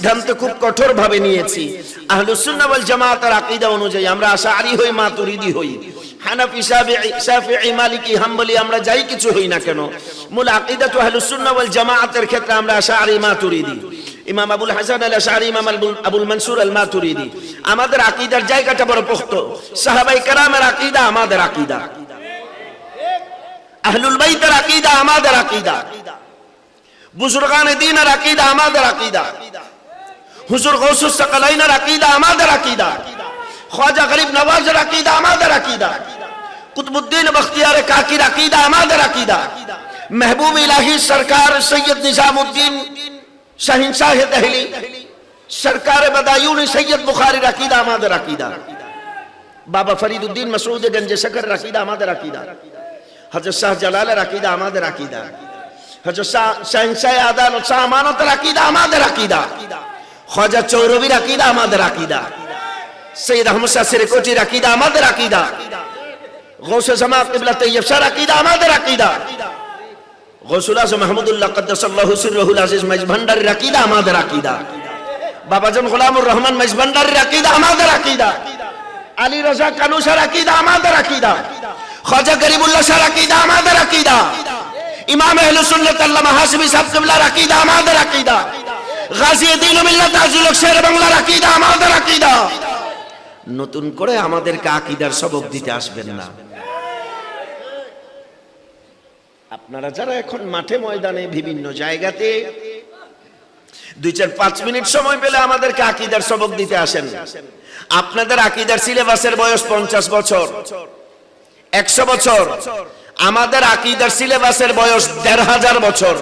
সিদ্ধান্ত খুব কঠোর ভাবে নিয়েছি। আহলুস সুন্নাহ ওয়াল জামাতের আকীদা অনুযায়ী আমরা আশআরী হই, মাতুরিদি হই, হানাফি, শাফিঈ, মালিকি, হাম্বলি, আমরা যাই কিছু হই না কেন, মূল আকীদাতু আহলুস সুন্নাহ ওয়াল জামাতের ক্ষেত্রে আমরা আশআরী, মাতুরিদি। ইমাম আবুল হাসান আল আশআরী, ইমাম আবুল মনসুর আল মাতুরিদি। আমাদের আকীদার জায়গাটা বড় পোক্ত। সাহাবায়ে কেরামের আকীদা আমাদের আকীদা, আহলুল বাইতের আকীদা আমাদের আকীদা, বুজুর্গানে দ্বীনের আকীদা আমাদের আকীদা, হুজুর গৌসুস সাকালাইনের আকীদা আমাদের আকীদা, খ্বাজা গরিব নওয়াজের আকীদা আমাদের আকীদা, কুতুবউদ্দিন বখতিয়ার কাকির আকীদা আমাদের আকীদা, महबूब इलाही सरकार सैयद निजामुद्दीन शहंशाह दहली सरकार बदायून सैयद बुखारी अकीदा आमादेर अकीदा, बाबा फरीदुद्दीन मसऊद गंज शकर अकीदा आमादेर अकीदा, हजरत शाह जलालेर अकीदा आमादेर अकीदा, हजरत शहंशाह आदालत शाह अमानतेर अकीदा आमादेर अकीदा, ख्वाजा चौरवीर अकीदा आमादेर अकीदा, सैयद अहमद शाह सिरकोटीर अकीदा आमादेर अकीदा, गौसे ज़मा क़िबला तैयब शाह अकीदा आमादेर अकीदा, गौसुल आज़म महमूदुल्लाह क़द्दसल्लाहु सिर्रहुल अज़ीज़ मजभंडारीर अकीदा आमादेर अकीदा, बाबाजान गुलामुर रहमान मजभंडारीर अकीदा आमादेर अकीदा, अली रज़ा कानूशार अकीदा आमादेर अकीदा, ख्वाजा गरीबुल्लाह शाह अकीदा आमादेर अकीदा, इमाम अहलुस सुन्नत अल्लामा हाशिमी साहब क़िबलार अकीदा आमादेर अकीदा, गाज़ी दीन मिल्लत आज़िल शेर बांगलार अकीदा आमादेर अकीदा। नतून करे आमादेरके अकीदार सबक दिते आसबेन ना। আপনারা যারা এখন মাঠে ময়দানে বিভিন্ন জায়গাতে 2-4-5 মিনিট সময় পেলে আমাদেরকে আকীদার সবক দিতে আসেন, আপনাদের আকীদার সিলেবাসের বয়স 50 বছর, 100 বছর, আমাদের আকীদার সিলেবাসের বয়স 1500 বছর।